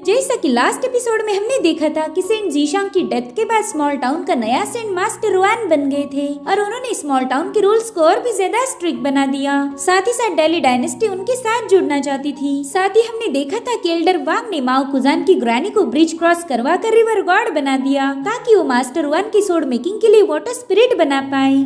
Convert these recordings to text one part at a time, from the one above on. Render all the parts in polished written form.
जैसा कि last episode में हमने देखा था कि सेंट जीशांग की डेथ के बाद स्मॉल टाउन का नया सेंट मास्टर रुआन बन गए थे और उन्होंने स्मॉल टाउन के रूल्स को और भी ज्यादा स्ट्रिक्ट बना दिया। साथ ही साथ डेली डायनेस्टी उनके साथ जुड़ना चाहती थी। साथ ही हमने देखा था कि एल्डर वांग ने माओ कुजान की ग्रैनी को ब्रिज क्रॉस करवा कर रिवर गॉड बना दिया ताकि वो मास्टर रुआन की सोड मेकिंग के लिए वाटर स्पिरिट बना पाए।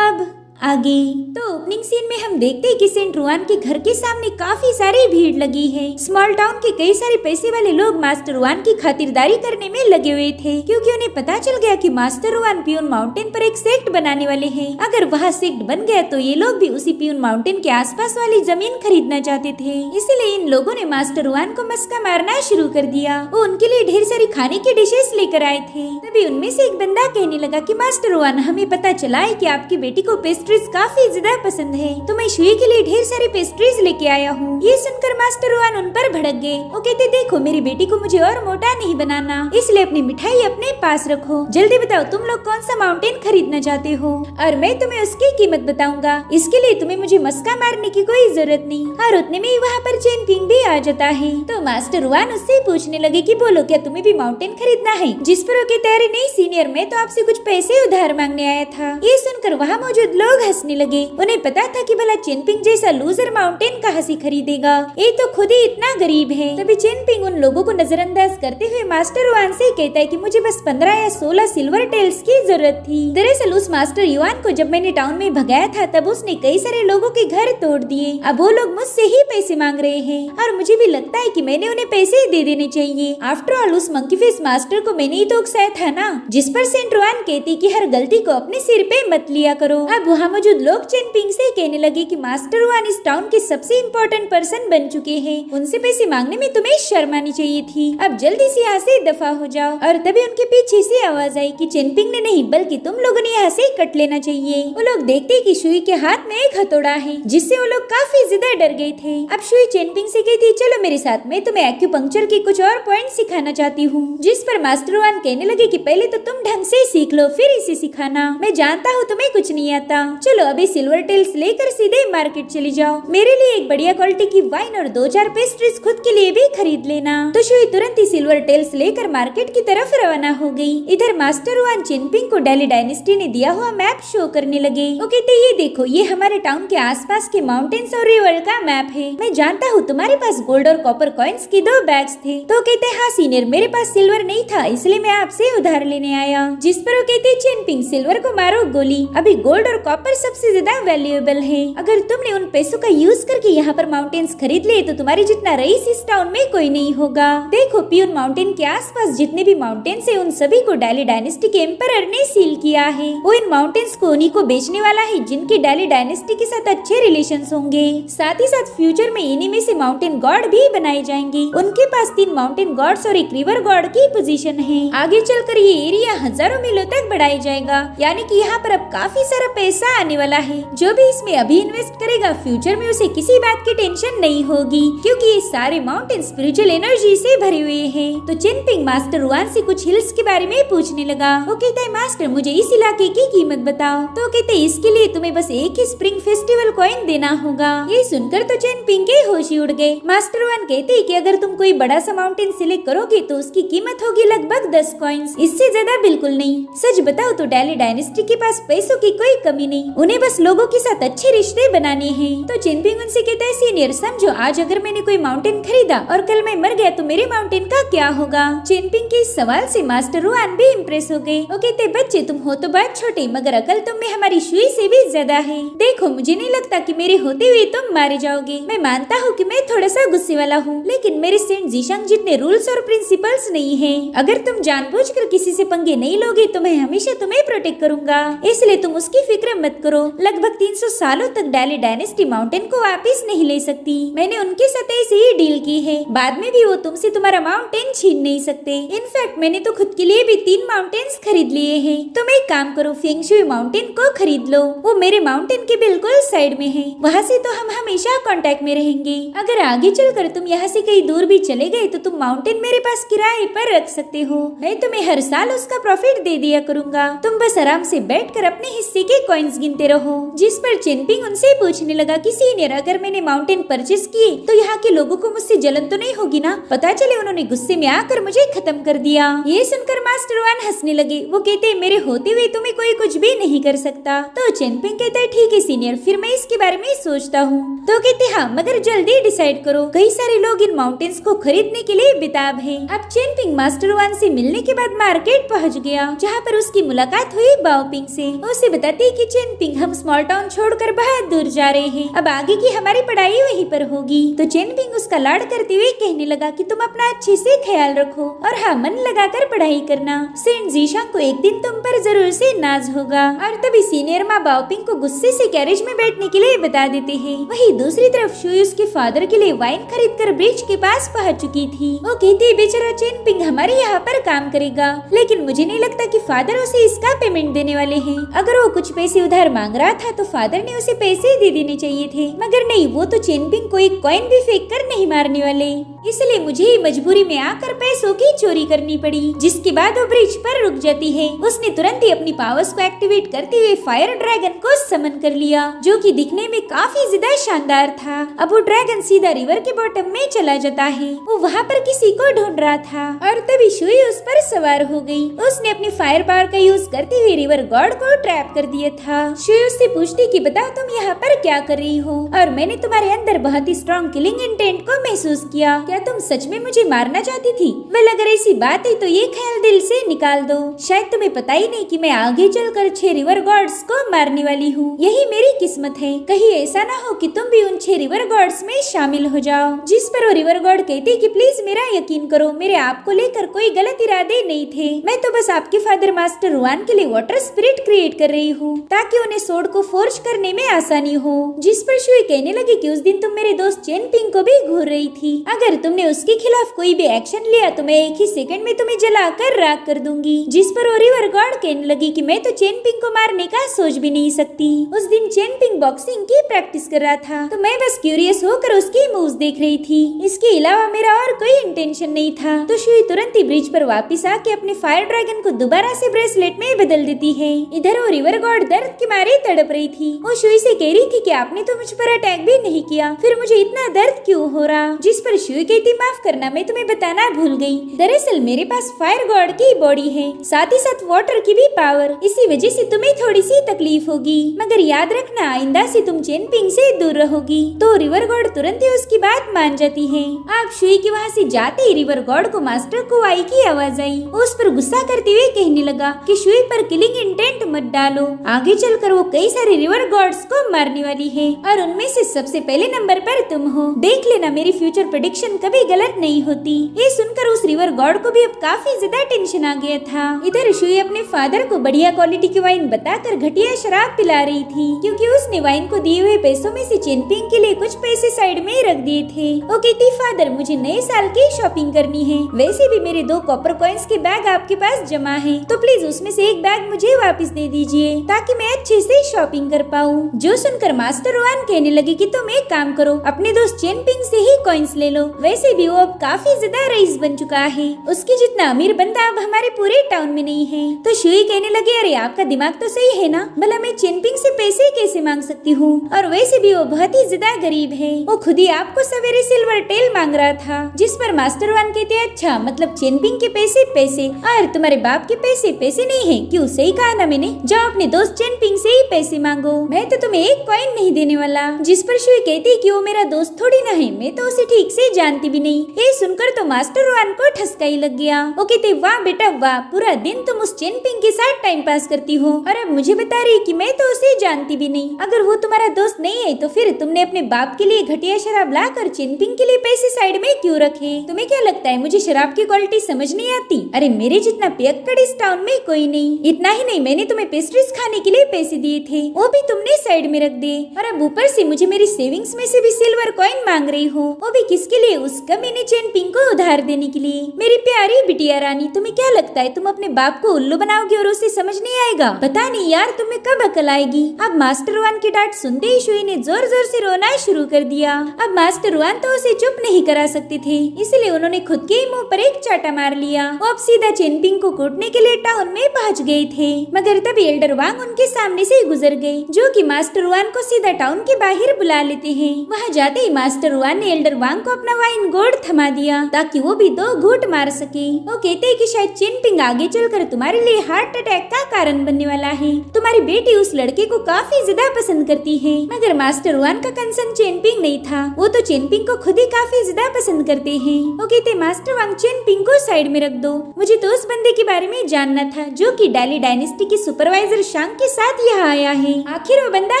अब आगे तो ओपनिंग सीन में हम देखते हैं कि सेंट रुआन के घर के सामने काफी सारी भीड़ लगी है। स्मॉल टाउन के कई सारे पैसे वाले लोग मास्टर रुआन की खातिरदारी करने में लगे हुए थे क्योंकि उन्हें पता चल गया कि मास्टर रुआन पियून माउंटेन पर एक सेक्ट बनाने वाले हैं। अगर वहाँ सेक्ट बन गया तो ये लोग भी उसी पियून माउंटेन के आसपास वाली जमीन खरीदना चाहते थे। इसलिए इन लोगों ने मास्टर रुआन को मस्का मारना शुरू कर दिया। वो उनके लिए ढेर सारी खाने की डिशेस लेकर आए थे। तभी उनमें से एक बंदा कहने लगा कि मास्टर रुआन, हमें पता चला है कि आपकी बेटी को पेस्ट्रीज काफी ज्यादा पसंद है, तो मैं शुई के लिए ढेर सारी पेस्ट्रीज लेके आया हूँ। ये सुनकर मास्टर रुआन उन पर भड़क गए। वो कहते, देखो मेरी बेटी को मुझे और मोटा नहीं बनाना, इसलिए अपनी मिठाई अपने पास रखो। जल्दी बताओ तुम लोग कौन सा माउंटेन खरीदना चाहते हो और मैं तुम्हें उसकी कीमत बताऊंगा। इसके लिए तुम्हें मुझे मस्का मारने की कोई जरूरत नहीं। और उतने में ही वहाँ पर चेन पिंग भी आ जाता है। तो मास्टर रुआन उससे पूछने लगे कि बोलो क्या तुम्हें भी माउंटेन खरीदना है? जिस पर वो कहते, अरे नहीं सीनियर, मैं तो आपसे कुछ पैसे उधार मांगने आया था। ये सुनकर वहाँ मौजूद लोग हंसने लगे। उन्हें पता था कि भला चेनपिंग जैसा लूजर माउंटेन कहाँ से खरीदेगा, ये तो खुद ही इतना गरीब है। तभी चेनपिंग उन लोगों को नजरअंदाज करते हुए मास्टर रुआन से कहता है कि मुझे बस 15 या 16 सिल्वर टेल्स की जरूरत थी। दरअसल उस मास्टर युआन को जब मैंने टाउन में भगाया था तब उसने कई सारे लोगों के घर तोड़ दिए। अब वो लोग मुझसे ही पैसे मांग रहे हैं और मुझे भी लगता है कि मैंने उन्हें पैसे दे देने चाहिए। आफ्टर ऑल उस मंकी फेस मास्टर को मैंने ही तो उकसाया था ना। जिस पर सेंट रुआन कहती कि हर गलती को अपने सिर पे मत लिया करो। अब वहाँ मौजूद लोग चेनपिंग से कहने लगे कि मास्टर रुआन इस टाउन के सबसे इम्पोर्टेंट पर्सन बन चुके हैं, उनसे पैसे मांगने में तुम्हें शर्म आनी चाहिए थी। अब जल्दी से यहाँ से दफा हो जाओ। और तभी उनके पीछे से आवाज आई कि चेनपिंग ने नहीं बल्कि तुम लोगों ने यहाँ से कट लेना चाहिए। वो लोग देखते कि शुई के हाथ में एक हथौड़ा है जिससे वो लोग काफी ज्यादा डर गए थे। अब शुई चेनपिंग से कहती, चलो मेरे साथ, मैं तुम्हें एक्यूपंक्चर के कुछ और पॉइंट सिखाना चाहती हूँ। जिस पर मास्टर रुआन कहने लगे कि पहले तो तुम ढंग से सीख लो फिर इसे सिखाना, मैं जानता हूँ तुम्हें कुछ नहीं आता। चलो अभी सिल्वर टेल्स लेकर सीधे मार्केट चली जाओ। मेरे लिए एक बढ़िया क्वालिटी की वाइन और 2-4 पेस्ट्रीज खुद के लिए भी खरीद लेना। तो शुई तुरंत ही सिल्वर टेल्स लेकर मार्केट की तरफ रवाना हो गई। इधर मास्टर रुआन चेनपिंग को डेली डायनेस्टी ने दिया हुआ मैप शो करने लगे। वो कहते, ये देखो ये हमारे टाउन के आसपास के माउंटेन्स और रिवर का मैप है। मैं जानता हूँ तुम्हारे पास गोल्ड और कॉपर कॉइन्स की 2 बैग्स थे। तो कहते, हाँ सीनियर, मेरे पास सिल्वर नहीं था इसलिए मैं आपसे उधार लेने आया। जिस पर वो कहते, चेनपिंग सिल्वर को मारो गोली, अभी गोल्ड और कॉपर सबसे ज्यादा वैल्यूएबल है। अगर तुमने उन पैसों का यूज करके यहाँ पर माउंटेन्स खरीद लिए तो तुम्हारे जितना रईस इस टाउन में कोई नहीं होगा। देखो पियून माउंटेन के आसपास जितने भी माउंटेन्स है उन सभी को डेली डायनेस्टी के एम्परर ने सील किया है। वो इन माउंटेन्स को उन्हीं को बेचने वाला है जिनके डेली डायनेस्टी के साथ अच्छे रिलेशंस होंगे। साथ ही साथ फ्यूचर में इन्हीं में से माउंटेन गॉड भी बनाए जाएंगे। उनके पास 3 माउंटेन गॉड्स और एक रिवर गॉड की पोजीशन है। आगे चलकर ये एरिया हजारों मीलों तक बढ़ाया जाएगा, यानी कि यहाँ पर अब काफी सारा पैसा आने वाला है। जो भी इसमें अभी इन्वेस्ट करेगा फ्यूचर में उसे किसी बात की टेंशन नहीं होगी क्योंकि ये सारे माउंटेन स्पिरिचुअल एनर्जी से भरे हुए हैं। तो चेनपिंग मास्टर रुआन से कुछ हिल्स के बारे में पूछने लगा। वो कहता है, मास्टर मुझे इस इलाके की कीमत बताओ। तो कहते, इसके लिए तुम्हें बस एक ही स्प्रिंग फेस्टिवल कॉइन देना होगा। ये सुनकर तो चेनपिंग के होश ही उड़ गए। मास्टर रुआन कहते हैं कि अगर तुम कोई बड़ा सा माउंटेन सिलेक्ट करोगे तो उसकी कीमत होगी लगभग 10 कॉइन्स, इससे ज्यादा बिल्कुल नहीं। सच बताओ तो डेली डायनेस्टी के पास पैसों की कोई कमी नहीं, उन्हें बस लोगों के साथ अच्छे रिश्ते बनाने हैं। तो चेनपिंग उनसे कहता है, सीनियर समझो आज अगर मैंने कोई माउंटेन खरीदा और कल मैं मर गया तो मेरे माउंटेन का क्या होगा? चेनपिंग के इस सवाल से मास्टर रुआन भी इम्प्रेस हो गए। वो कहते, बच्चे तुम हो तो बहुत छोटे मगर अकल तुम में हमारी शुई से भी ज्यादा है। देखो मुझे नहीं लगता कि मेरे होते हुए तुम मारे जाओगे। मैं मानता हूँ कि मैं थोड़ा सा गुस्से वाला हूँ लेकिन मेरे सेंट जीशांग जितने रूल्स और प्रिंसिपल्स नहीं है। अगर तुम जानबूझकर किसी से पंगे नहीं लोगे तो मैं हमेशा तुम्हें प्रोटेक्ट करूंगा, इसलिए तुम उसकी फिक्र मत करो। लगभग 300 सालों तक डेली डायनेस्टी माउंटेन को वापस नहीं ले सकती। मैंने उनके साथ ऐसे ही डील की है, बाद में भी वो तुमसे तुम्हारा माउंटेन छीन नहीं सकते। इनफैक्ट मैंने तो खुद के लिए भी 3 माउंटेन्स खरीद लिए हैं। तुम एक काम करो, फेंगशुई माउंटेन को खरीद लो, वो मेरे माउंटेन के बिल्कुल साइड में है। वहाँ से तो हम हमेशा कांटेक्ट में रहेंगे। अगर आगे चलकर तुम यहाँ से कहीं दूर भी चले गए तो तुम माउंटेन मेरे पास किराए पर रख सकते हो। मैं तुम्हें हर साल उसका प्रॉफिट दे दिया करूंगा। तुम बस आराम से बैठकर अपने हिस्से के कॉइन्स कॉइन्स गिनते रहो। जिस पर चेनपिंग उनसे पूछने लगा कि सीनियर, अगर मैंने माउंटेन परचेस किए तो यहाँ के लोगों को मुझसे जलन तो नहीं होगी ना? पता चले उन्होंने गुस्से में आकर मुझे खत्म कर दिया। ये सुनकर मास्टर वान हंसने लगे। वो कहते, मेरे होते हुए तुम्हें कोई कुछ भी नहीं कर सकता। तो चेनपिंग कहता है, ठीक है सीनियर, फिर मैं इसके बारे में सोचता हूँ। तो कहते, हाँ मगर जल्दी डिसाइड करो, कई सारे लोग इन माउंटेन्स को खरीदने के लिए बेताब है। अब चेनपिंग मास्टर वान से मिलने के बाद मार्केट पहुँच गया, जहाँ पर उसकी मुलाकात हुई बाओपिंग से। उसे बताती कि चेनपिंग, हम स्मॉल टाउन छोड़कर बहुत दूर जा रहे हैं, अब आगे की हमारी पढ़ाई वहीं पर होगी। तो चेनपिंग उसका लाड करते हुए कहने लगा कि तुम अपना अच्छे से ख्याल रखो और हाँ, मन लगाकर पढ़ाई करना। सेंट जीशांग को एक दिन तुम पर जरूर से नाज होगा। और तभी सीनियर माँ बाओपिंग को गुस्से से कैरेज में बैठने के लिए बता देते हैं। वहीं दूसरी तरफ शुई उसके फादर के लिए वाइन खरीद कर ब्रिज के पास पहुँच चुकी थी। वो कहती, बेचारा चेनपिंग हमारे यहाँ पर काम करेगा, लेकिन मुझे नहीं लगता कि फादर उसे इसका पेमेंट देने वाले हैं। अगर वो कुछ पैसे उधार मांग रहा था तो फादर ने उसे पैसे दे देने चाहिए थे, मगर नहीं, वो तो चेनपिंग को एक कॉइन भी फेंक कर नहीं मारने वाले। इसलिए मुझे मजबूरी में आकर पैसों की चोरी करनी पड़ी। जिसके बाद वो ब्रिज पर रुक जाती है। उसने तुरंत ही अपनी पावर्स को एक्टिवेट करते हुए फायर ड्रैगन को समन कर लिया, जो कि दिखने में काफी ज्यादा शानदार था। अब वो ड्रैगन सीधा रिवर के बॉटम में चला जाता है। वो वहाँ पर किसी को ढूंढ रहा था और तभी शुई उस पर सवार हो गई। उसने अपनी फायर पावर का यूज करते हुए रिवर गॉड को ट्रैप कर दिया था। शुई उससे पूछती कि बताओ तुम यहाँ पर क्या कर रही हो, और मैंने तुम्हारे अंदर बहुत ही स्ट्रॉन्ग किलिंग इंटेंट को महसूस किया, क्या तुम सच में मुझे मारना चाहती थी? वेल, अगर ऐसी बात है तो ये ख्याल दिल से निकाल दो। शायद तुम्हें पता ही नहीं कि मैं आगे चलकर 6 रिवर गॉड्स को मारने वाली हूँ। यही मेरी किस्मत है, कहीं ऐसा ना हो कि तुम भी उन 6 रिवर गॉड्स में शामिल हो जाओ। जिस पर वो रिवर गॉड कहती कि प्लीज मेरा यकीन करो, मेरे आपको लेकर कोई गलत इरादे नहीं थे, मैं तो बस आपके फादर मास्टर रुआन के लिए वाटर स्पिरिट क्रिएट कर रही हूँ ताकि उन्हें सोर्ड को फोर्ज करने में आसानी हो। जिस पर शुई कहने लगी कि उस दिन तुम मेरे दोस्त चेनपिंग को भी घूर रही थी, अगर तुमने उसके खिलाफ कोई भी एक्शन लिया तो मैं एक ही सेकंड में तुम्हें जलाकर राख कर दूंगी। जिस पर वो रिवर गॉड कहने लगी कि मैं तो चेनपिंग को मारने का सोच भी नहीं सकती। उस दिन चेनपिंग बॉक्सिंग की प्रैक्टिस कर रहा था तो मैं बस क्यूरियस होकर उसकी मूव्स देख रही थी, इसके अलावा मेरा और कोई इंटेंशन नहीं था। तो शुई तुरंत ही ब्रिज पर वापस आके अपने फायर ड्रैगन को दोबारा से ब्रेसलेट में बदल देती है। इधर वो रिवर गॉड दर्द के मारे तड़प रही थी। वो शुई से कह रही थी कि आपने तो मुझ पर अटैक भी नहीं किया, फिर मुझे इतना दर्द क्यों हो रहा? जिस पर शुई कहती, माफ करना, मैं तुम्हें बताना भूल गई। दरअसल मेरे पास फायर गॉड की बॉडी है, साथ ही साथ वाटर की भी पावर, इसी वजह से तुम्हें थोड़ी सी तकलीफ होगी, मगर याद रखना आइंदा से तुम चेनपिंग से दूर रहोगी। तो रिवर गॉड तुरंत ही उसकी बात मान जाती है। आप शुई के वहाँ से जाते ही रिवर गॉड को मास्टर कुआई की आवाज आई। उस पर गुस्सा करते हुए कहने लगा कि शुई पर किलिंग इंटेंट मत डालो, आगे चलकर वो कई सारे रिवर गॉड्स को मारने वाली है और उनमें से सबसे पहले नंबर पर तुम हो। देख लेना मेरी फ्यूचर प्रेडिक्शन कभी गलत नहीं होती। ये सुनकर उस रिवर गॉड को भी अब काफी ज्यादा टेंशन आ गया था। इधर शुई अपने फादर को बढ़िया क्वालिटी की वाइन बताकर घटिया शराब पिला रही थी, क्योंकि उसने वाइन को दिए हुए पैसों में से चेनपिंग के लिए कुछ पैसे साइड में रख दिए थे। वो कहती, फादर मुझे नए साल की शॉपिंग करनी है, वैसे भी मेरे 2 कॉपर कॉइन्स के बैग आपके पास जमा है, तो प्लीज उसमें से एक बैग मुझे वापस दे दीजिए ताकि मैं अच्छे से शॉपिंग कर पाऊँ। जो सुनकर मास्टर रुआन कहने लगे कि तुम एक काम करो, अपने दोस्त चेनपिंग से ही कॉइन्स ले लो, वैसे भी वो अब काफी ज्यादा रईस बन चुका है, उसके जितना अमीर बंदा अब हमारे पूरे टाउन में नहीं है। तो शुई कहने लगे, अरे आपका दिमाग तो सही है ना, भला मैं चेनपिंग से पैसे कैसे मांग सकती हूँ, और वैसे भी वो बहुत ही ज्यादा गरीब है, वो खुद ही आपको सवेरे सिल्वर टेल मांग रहा था। जिस पर मास्टर वन कहते, अच्छा मतलब चेनपिंग के पैसे पैसे और तुम्हारे बाप के पैसे पैसे नहीं है, क्यों? सही कहा ना मैंने, जाओ अपने दोस्त चेनपिंग से ही पैसे मांगो, मैं तो तुम्हें एक कॉइन नहीं देने वाला। जिस पर शुई कहती कि वो मेरा दोस्त थोड़ी ना है, मैं तो उसे ठीक से जानती भी नहीं। ये सुनकर तो मास्टर वन को ठसका ही लग गया। वो कहते, वाह बेटा वाह, पूरा दिन तुम उस चेनपिंग के साथ टाइम पास करती हो और अब मुझे बता रही कि मैं तो उसे जानती भी नहीं। अगर वो तुम्हारा दोस्त नहीं है तो फिर तुमने अपने बाप के लिए घटिया शराब लाकर चेनपिंग के लिए पैसे साइड में क्यों रखे? तुम्हें क्या लगता है मुझे शराब की क्वालिटी समझ नहीं आती? अरे मेरे जितना पियक्कड़ इस टाउन में कोई नहीं। इतना ही नहीं, मैंने तुम्हें पेस्ट्रीज खाने के लिए पैसे दिए थे, वो भी तुमने साइड में रख दिए, और अब ऊपर से मुझे मेरी सेविंग्स में से भी सिल्वर कॉइन मांग रही हो, वो भी किसके लिए? उस कमीने चेनपिंग को उधार देने के लिए। मेरी प्यारी बिटिया रानी, तुम्हें क्या लगता है तुम अपने बाप को उल्लू बनाओगे और उसे समझ नहीं आएगा? पता नहीं यार तुम्हें कब अकल आएगी। अब मास्टर वान की डांट सुनते ही शुई ने जोर जोर से रोना शुरू कर दिया। अब मास्टर वान तो उसे चुप नहीं करा सकते थे, इसलिए उन्होंने खुद के ही मुंह पर एक चाटा मार लिया। वो अब सीधा चेनपिंग को कूटने के लिए टाउन में पहुंच गए थे, मगर तभी एल्डर वांग उनके सामने से गुजर गए, जो कि मास्टर वान को सीधा टाउन के बाहर बुला लेते हैं। वहाँ जाते ही मास्टर वान ने एल्डर वांग को अपना वाइन गोड थमा दिया ताकि वो भी 2 घूंट मार सके। वो कहते हैं कि शायद चेनपिंग आगे चलकर तुम्हारे लिए हार्ट अटैक का कारण बनने वाला है। तुम्हारी बेटी उस लड़के को काफी ज्यादा पसंद करती है। मगर मास्टर वान का कंसर्न चेनपिंग नहीं था, वो तो चेनपिंग को खुद ही काफी ज्यादा पसंद करते हैं। वो कहते मास्टर वांग चेनपिंग को साइड में रख दो, मुझे तो उस बंदे के बारे में जानना था जो कि डेली डायनेस्टी की सुपरवाइजर शांग के साथ यहाँ आया है। आखिर वो बंदा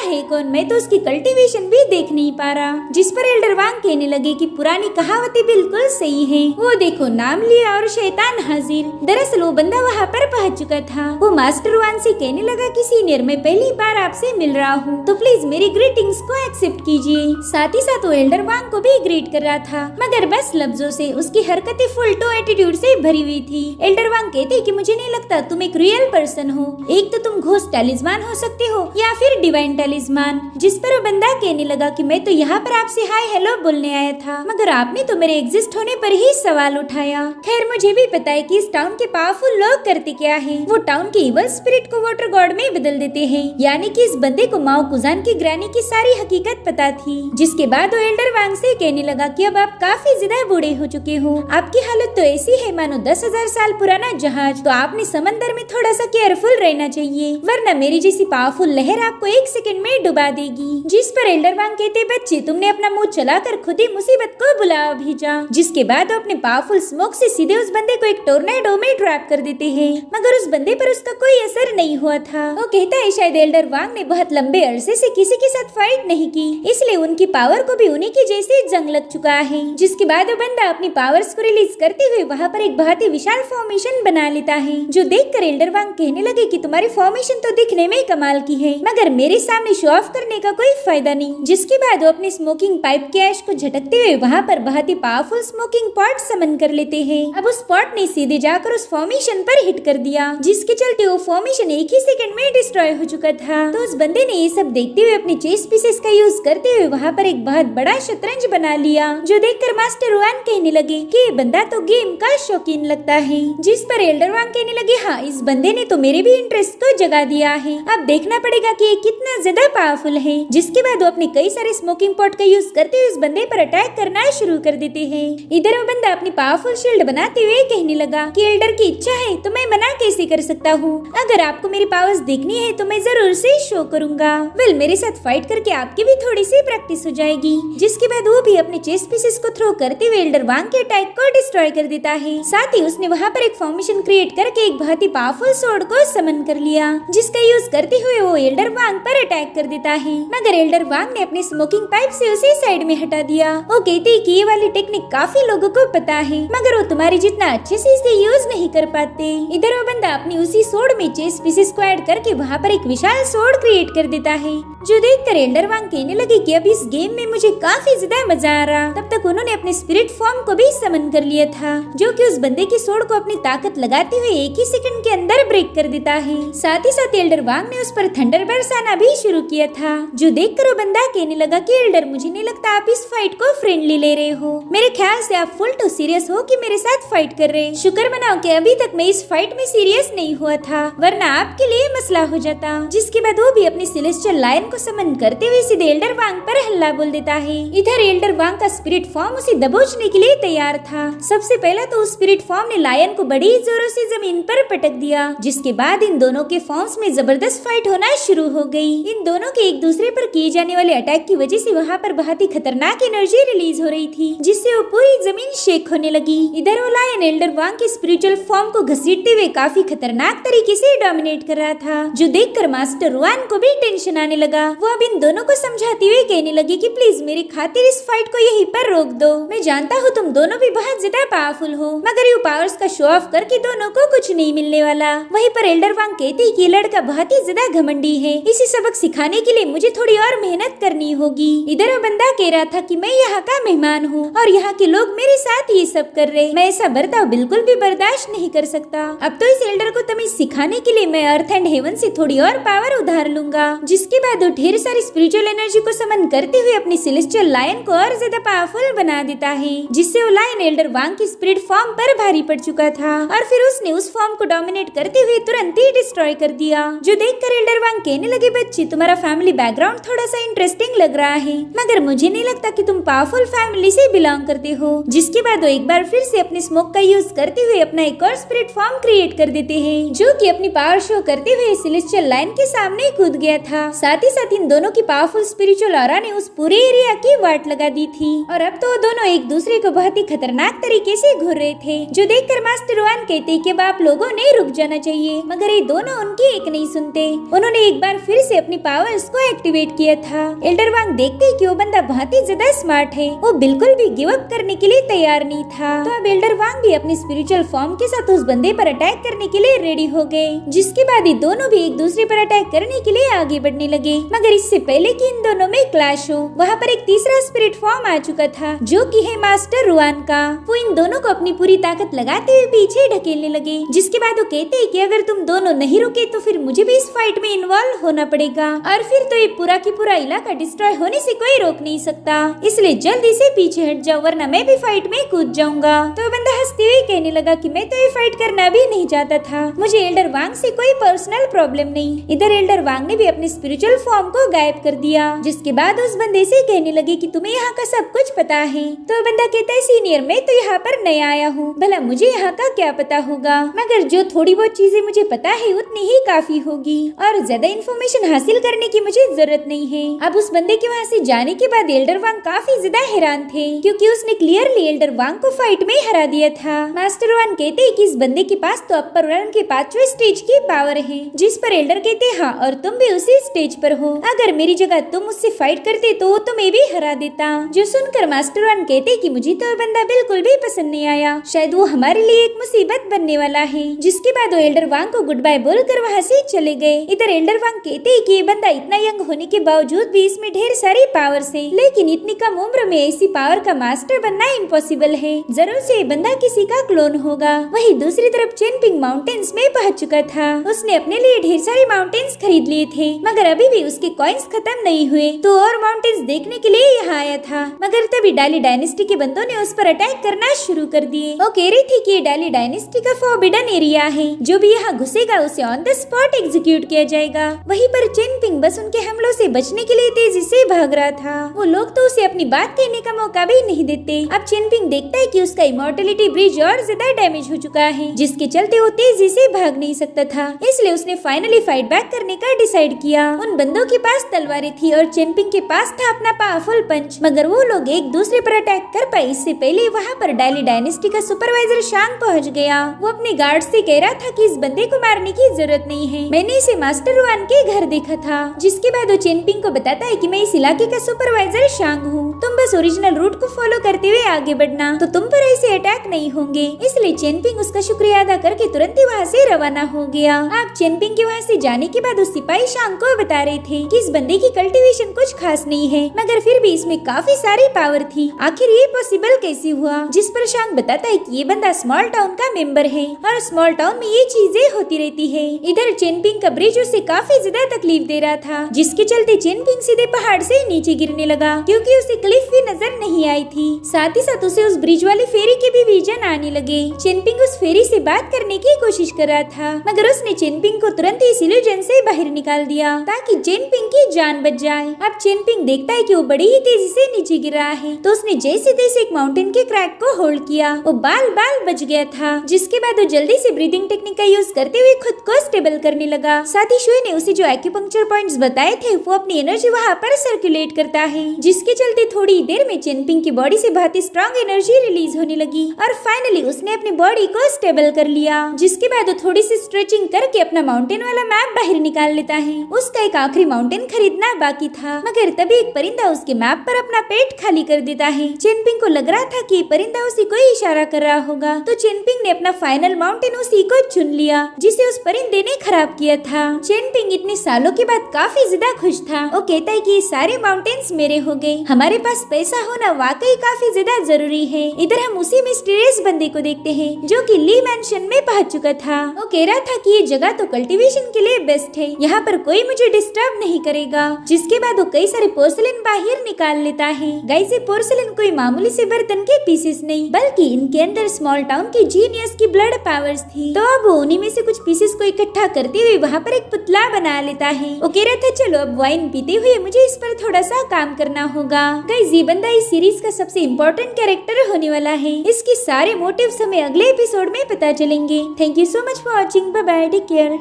है कौन? मैं तो उसकी कल्टीवेशन भी देख नहीं पा रहा। जिस पर एल्डर वांग कहने लगे कि पुरानी कहावतें बिल्कुल सही है, वो देखो नाम लिया और शैतान हाजिर। दरअसल वो बंदा वहाँ पर पहुँच चुका था। वो मास्टर वान से कहने लगा कि सीनियर, मैं पहली बार आपसे मिल रहा हूँ, तो प्लीज मेरी ग्रीटिंग्स को एक्सेप्ट कीजिए। साथ ही साथ वो एल्डर वांग को भी ग्रीट कर रहा था, मगर बस लफ्जों से। उसकी हरकतें फुल टू एटीट्यूड से भरी हुई थी। एल्डर वांग कहते कि मुझे नहीं लगता तुम एक रियल पर्सन हो, एक तो तुम घोस्ट टैलिस्मान हो सकते हो या फिर डिवाइन टैलिस्मान। जिस पर वो बंदा कहने लगा कि मैं तो यहाँ पर आपसे हाय हेलो बोलने आया था, मगर आपने तो मेरे एग्जिस्ट होने पर ही सवाल उठाया। खैर मुझे भी पता है कि इस टाउन के पावरफुल लोग करते क्या है, वो टाउन के इवल स्पिरिट को वाटर गॉड में बदल देते हैं। यानी कि इस बंदे को माओ कुजान की ग्रैनी की सारी हकीकत पता थी। जिसके बाद वो एल्डर वांग से कहने लगा कि अब आप काफी ज्यादा बूढ़े हो चुके हो, आपकी हालत तो ऐसी है मानो 10,000 साल पुराना जहाज, तो आपने समंदर में थोड़ा सा केयरफुल रहना चाहिए, वरना मेरी जैसी पावरफुल लहर आपको 1 सेकंड में डुबा देगी। जिस पर एल्डर वांग कहते बच्चे तुमने अपना मुंह चलाकर खुद ही मुसीबत को बुला भेजा। जिसके बाद वो अपने पावरफुल स्मोक से सीधे उस बंदे को एक टोर्नेडो में ट्रैप कर देते हैं, मगर उस बंदे पर उसका कोई असर नहीं हुआ था। वो कहता है शायद एल्डर वांग ने बहुत लंबे अरसे से किसी के साथ फाइट नहीं की, इसलिए उनकी पावर को भी उन्हीं की जैसे जंग लग चुका है। जिसके बाद वो बंदा अपनी पावर्स को रिलीज करते हुए वहाँ पर एक बहुत ही विशाल फॉर्मेशन बना लेता है, जो देखकर एल्डर वांग कहने लगे कि तुम्हारी फॉर्मेशन तो दिखने में कमाल की है, मगर मेरे सामने शो ऑफ करने का कोई फायदा नहीं। जिसके बाद वो अपनी स्मोकिंग पाइप के ऐश को झटकते हुए वहाँ पर बहुत ही पावरफुल स्मोकिंग पॉट समन कर लेते हैं। अब उस पॉट ने सीधे जाकर उस फॉर्मेशन पर हिट कर दिया, जिसके चलते वो फॉर्मेशन 1 ही सेकंड में डिस्ट्रॉय हो चुका था। तो उस बंदे ने ये सब देखते हुए अपने चेस पीसेस का यूज करते हुए वहाँ पर एक बहुत बड़ा शतरंज बना लिया, जो देखकर मास्टर वान कहने लगे कि ये बंदा तो गेम का शौकीन लगता है। जिस पर एल्डर वान कहने लगे हाँ, इस बंदे ने तो मेरे भी इंटरेस्ट को जगा दिया है, अब देखना पड़ेगा कि ये कितना ज्यादा पावरफुल है। जिसके बाद वो अपने कई सारे स्मोकिंग पॉट का यूज करते हुए उस बंदे पर अटैक करना शुरू कर देते हैं। इधर वो बंदा अपनी पावरफुल शील्ड बनाते हुए कहने लगा कि एल्डर की इच्छा है तो मैं मना कैसे कर सकता हूँ, अगर आपको मेरी पावर्स देखनी है तो मैं जरूर से शो करूंगा। वेल मेरे साथ फाइट करके आपकी भी थोड़ी सी प्रैक्टिस हो जाएगी। जिसके बाद वो भी अपने चेस पीसेस को थ्रो करते हुए एल्डर वांग के अटैक को डिस्ट्रॉय कर देता है। साथ ही उसने वहाँ पर एक फॉर्मेशन क्रिएट करके एक बहुत ही पावरफुल स्वॉर्ड को समन कर लिया, जिसका यूज करते हुए वो एल्डर वांग पर अटैक कर देता है, मगर एल्डर वांग ने अपनी स्मोकिंग पाइप से उसे साइड में हटा दिया। वो कहते हैं कि ये वाली टेक्निक काफी लोगों को पता है, मगर वो तुम्हारे जितना अच्छे से इसे यूज नहीं कर पाते। इधर वो बंदा अपनी उसी स्वॉर्ड में चेस पीसेस को ऐड करके वहाँ पर एक विशाल स्वॉर्ड क्रिएट कर देता है, जो देखकर एल्डर वांग कहने लगे कि अब इस गेम में मुझे काफी ज्यादा मजा आ रहा। तब तक उन्होंने अपने स्पिरिट फॉर्म को भी समन कर लिया था, जो कि उस बंदे की स्वॉर्ड को अपनी ताकत लगाते हुए 1 ही सेकंड के अंदर ब्रेक कर देता है। साथ ही साथ एल्डर वांग ने उस पर थंडर बरसाना भी शुरू किया था, जो देखकर वो बंदा कहने लगा कि एल्डर मुझे नहीं लगता आप इस फाइट को फ्रेंडली ले रहे हो, मेरे ख्याल से आप फुल टू सीरियस हो कि मेरे साथ फाइट कर रहे। शुक्र मनाओ कि अभी तक मैं इस फाइट में सीरियस नहीं हुआ था, वरना आपके लिए मसला हो जाता। जिसके बाद वो भी अपने सेलेस्टियल लायन को समन करते हुए सीधे एल्डर वांग पर हल्ला बोल देता है। इधर एल्डर वांग का स्पिरिट फॉर्म उसे दबोचने के लिए तैयार था। सबसे पहला तो उस स्पिरिट फॉर्म ने लायन को बड़ी जोरों से जमीन पर पटक दिया, जिसके बाद इन दोनों के फॉर्म्स में जबरदस्त फाइट होना शुरू हो गई। इन दोनों के एक दूसरे पर किए जाने वाले अटैक की वजह से वहाँ पर बहुत ही खतरनाक एनर्जी रिलीज हो रही थी, जिससे वो पूरी जमीन शेक होने लगी। इधर वो लायन एल्डर वांग के स्पिरिचुअल फॉर्म को घसीटते हुए काफी खतरनाक तरीके से डोमिनेट कर रहा था, जो देखकर मास्टर वान को भी टेंशन आने लगा। वो अब इन दोनों को समझाते हुए कहने लगी कि प्लीज मेरी खातिर इस फाइट को यहीं पर रोक दो। मैं जानता हूँ तुम दोनों भी बहुत ज्यादा पावरफुल हो, मगर यू पावर्स का शो ऑफ करके दोनों को कुछ नहीं मिलने वाला। वहीं पर एल्डर वांग कहती कि लड़का बहुत ही ज्यादा घमंडी है, इसे सबक सिखाने के लिए मुझे थोड़ी और मेहनत करनी होगी। इधर वो बंदा कह रहा था कि मैं यहाँ का मेहमान हूँ और यहाँ के लोग मेरे साथ ये सब कर रहे, मैं ऐसा बर्ताव बिल्कुल भी बर्दाश्त नहीं कर सकता। अब तो इस एल्डर को तमीज सिखाने के लिए मैं अर्थ एंड हेवन से थोड़ी और पावर उधार लूंगा। जिसके बाद वो ढेर सारी स्पिरिचुअल एनर्जी को समन करते हुए अपनी सेलेस्टियल लायन को और ज्यादा पावरफुल बना देता है, जिससे वो लायन एल्डर वांग की स्पिरिट फॉर्म पर भारी पड़ चुका था और फिर उसने उस फॉर्म को डोमिनेट करते हुए तुरंत ही डिस्ट्रॉय कर दिया। जो देखकर एल्डर वांग कहने लगे, बच्ची तुम्हारा फैमिली बैकग्राउंड थोड़ा सा इंटरेस्टिंग लग रहा है, मगर मुझे नहीं लगता कि तुम पावरफुल फैमिली से बिलोंग करते हो। जिसके बाद वो एक बार फिर से अपने स्मोक का यूज करते हुए अपना एक और स्पिरिट फॉर्म क्रिएट कर देते हैं, जो कि अपनी पावर शो करते हुए सेलेस्टियल लाइन के सामने कूद गया था। साथ ही साथ इन दोनों की पावरफुल स्पिरिचुअल ऑरा ने उस पूरे एरिया की वाट लगा दी थी और अब तो दोनों एक दूसरे को बहुत ही खतरनाक तरीके से घूर रहे थे। जो देखकर मास्टर वान कहते कि आप लोगों ने रुक जाना चाहिए, मगर ये दोनों उनकी एक नहीं सुनते। उन्होंने एक बार फिर से अपनी पावर्स को एक्टिवेट किया था। एल्डर वांग देखते कि वो बंदा बहुत ही ज्यादा स्मार्ट है, वो बिल्कुल भी गिव अप करने के लिए तैयार नहीं था। तो अब एल्डर वांग भी अपनी स्पिरिचुअल फॉर्म के साथ उस बंदे पर अटैक करने के लिए रेडी हो गए। जिसके बाद ये दोनों भी एक दूसरे पर अटैक करने के लिए आगे बढ़ने लगे, मगर इससे पहले कि इन दोनों में क्लैश हो, वहाँ पर एक तीसरा स्पिरिट फॉर्म आ चुका था, जो कि है मास्टर रुआन का। वो इन दोनों को अपनी पूरी ताकत लगाते हुए पीछे ढकेलने लगे। जिसके बाद वो कहते हैं कि अगर तुम दोनों नहीं रुके तो फिर मुझे भी इस फाइट में इन्वॉल्व होना पड़ेगा और फिर तो ये पूरा की पूरा इलाका डिस्ट्रॉय होने से कोई रोक नहीं सकता, इसलिए जल्दी से पीछे हट जाओ वरना मैं भी फाइट में कूद जाऊंगा। तो बंदा हंसते हुए कहने लगा कि मैं तो ये फाइट करना भी नहीं चाहता था, मुझे एल्डर वांग से कोई पर्सनल प्रॉब्लम नहीं। इधर एल्डर वांग ने भी अपनी स्पिरिचुअल फॉर्म को गायब कर दिया। जिसके बाद उस बंदे से कहने लगे कि तुम्हें यहाँ का सब कुछ पता है। तो बंदा कहता है सीनियर मैं तो यहाँ पर नया आया हूँ, भला मुझे यहाँ का क्या पता होगा, मगर जो थोड़ी बहुत चीजें मुझे पता है उतनी ही काफी होगी और ज्यादा इन्फॉर्मेशन हासिल करने की मुझे जरूरत नहीं है। अब उस बंदे के वहाँ से जाने के बाद एल्डर वांग काफी ज्यादा हैरान थे, क्योंकि उसने क्लियरली एल्डर वांग को फाइट में हरा दिया था। मास्टर वान कहते हैं कि इस बंदे के पास तो अपर वर्ल्ड के 5वें स्टेज की पावर है, जिस पर एल्डर कहते हाँ और तुम भी उसी स्टेज पर हो, अगर मेरी जगह तुम उससे फाइट करते तो वो तुम्हें भी हरा देता। जो सुनकर मास्टर वान कहते कि मुझे तो बंदा बिल्कुल भी पसंद नहीं आया, शायद वो हमारे लिए एक मुसीबत बनने वाला है। जिसके बाद वो एल्डर वांग को गुड बाय बोलकर वहाँ से चले गए। इधर एल्डर वांग कहते हैं कि ये बंदा इतना यंग होने के बावजूद भी इसमें ढेर सारी पावर्स है, लेकिन इतनी कम उम्र में ऐसी पावर का मास्टर बनना इम्पॉसिबल है, जरूर से ये बंदा किसी का क्लोन होगा। वहीं दूसरी तरफ चेनपिंग माउंटेन्स में पहुंच चुका था। उसने अपने लिए ढेर सारे माउंटेन्स खरीद लिए थे, मगर अभी भी उसके कॉइन्स खत्म नहीं हुए, तो और माउंटेन्स देखने के लिए यहाँ आया था। मगर तभी डाली डायनेस्टी के बंदों ने उस पर अटैक करना शुरू कर दिए। वो कह रही थी कि ये डाली डायनेस्टी का फॉरबिडन एरिया है, जो भी यहाँ घुसेगा उसे ऑन द स्पॉट एग्जीक्यूट किया जाएगा। वहीं पर चेनपिंग बस उनके हमलों से बचने के लिए तेजी से भाग रहा था। वो लोग तो उसे अपनी बात कहने का मौका भी नहीं देते। अब चेनपिंग देखता है कि उसका इमॉर्टलिटी ब्रिज और ज्यादा डैमेज हो चुका है, जिसके चलते वो तेजी से भाग नहीं सकता था, इसलिए उसने फाइनली फाइट बैक करने का डिसाइड किया। उन बंदों के पास तलवारें थी और चेनपिंग के पास था अपना पावरफुल पंच, मगर वो लोग एक दूसरे पर अटैक कर पाए इससे पहले वहाँ पर डाली डायनेस्टी का सुपरवाइजर शांग पहुँच गया। वो अपने गार्ड से कह रहा था कि इस बंदे को मारने की जरूरत नहीं है, मैंने इसे मास्टर वान के घर देखा था। जिसके बाद वो चेनपिंग को बताता है कि मैं इस इलाके का सुपरवाइजर शांग हूँ, तुम बस ओरिजिनल रूट को फॉलो करते हुए आगे बढ़ना तो तुम पर ऐसे अटैक नहीं होंगे। इसलिए चेनपिंग उसका शुक्रिया अदा करके तुरंत ही वहाँ से रवाना हो गया। अब चेनपिंग के वहाँ से जाने के बाद उस सिपाही शांग को बता रहे थे कि इस बंदे की कल्टीवेशन कुछ खास नहीं है, मगर फिर भी इसमें काफी सारी पावर थी, आखिर ये पॉसिबल कैसे हुआ। जिस पर शांग बताता है कि ये बंदा स्मॉल टाउन का मेंबर है और स्मॉल टाउन में ये चीजें होती रहती है। इधर चेनपिंग का ब्रिज उसे काफी ज्यादा तकलीफ दे रहा था, जिसके चलते चेनपिंग सीधे पहाड़ से नीचे गिरने लगा, क्योंकि उसे क्लिफ भी नजर नहीं आई थी। साथ ही साथ उसे उस ब्रिज वाली फेरी के भी विजन आने लगे। चेनपिंग उस फेरी से बात करने की कोशिश कर रहा था, मगर उसने चेनपिंग को तुरंत ही इस इल्यूजन से बाहर निकाल दिया ताकि चेनपिंग की जान बच जाए। अब चेनपिंग देखता है कि वो बड़ी ही तेजी से नीचे गिर रहा है, तो उसने जैसे तैसे एक माउंटेन के क्रैक को होल्ड किया। वो बाल बच गया था। जिसके बाद वो जल्दी से ब्रीदिंग टेक्निक का यूज करते हुए खुद को स्टेबल करने लगा। साथ ही शुई ने उसे जो एक्यूपंक्चर पॉइंट्स बताए थे वो अपनी एनर्जी वहाँ पर सर्कुलेट करता है, जिसके चलते थोड़ी देर में चेनपिंग की बॉडी से बहुत ही स्ट्रॉन्ग एनर्जी रिलीज होने लगी और फाइनली उसने अपनी बॉडी को स्टेबल कर लिया। जिसके बाद वो थोड़ी सी स्ट्रेचिंग करके अपना माउंटेन वाला मैप बाहर निकाल लेता है। उसका एक आखिरी माउंटेन खरीदना बाकी था, मगर तभी एक परिंदा उसके मैप पर अपना पेट खाली कर देता है। चेनपिंग को लग रहा था कि परिंदा उसी को इशारा कर रहा होगा, तो चेनपिंग ने अपना फाइनल माउंटेन उसी को चुन लिया जिसे उस परिंदे ने खराब किया था। चेनपिंग इतने सालों के बाद काफी ज्यादा खुश था। वो कहता है कि ये सारे माउंटेन्स मेरे हो गए, हमारे पास पैसा होना वाकई काफी ज्यादा जरूरी है। इधर हम उसी मिस्टीरियस बंदे को देखते हैं जो कि ली मैंशन में पहुंच चुका था। वो कह रहा था कि ये जगह तो कल्टीवेशन के लिए बेस्ट है, यहाँ पर कोई मुझे डिस्टर्ब नहीं करेगा। जिसके बाद वो कई सारे पोर्सिलेन बाहर निकाल लेता है। गाइस ये पोर्सिलेन कोई मामूली से बर्तन के पीसेस नहीं बल्कि इनके अंदर स्मॉल टाउन की जीनियस की ब्लड पावर्स थी। तो अब वो उन्हीं में से कुछ पीसेस को इकट्ठा करते हुए वहाँ पर एक पुतला बना लेता है। वो कह रहा था चलो अब वाइन पीते हुए मुझे इस पर थोड़ा सा काम करना होगा। गाइस ये बंदा इस सीरीज का सबसे इम्पोर्टेंट कैरेक्टर होने वाला है। इसके सारे मोटिव्स हमें अगले एपिसोड में पता चलेंगे। Thank you so much for watching. Bye bye, take care.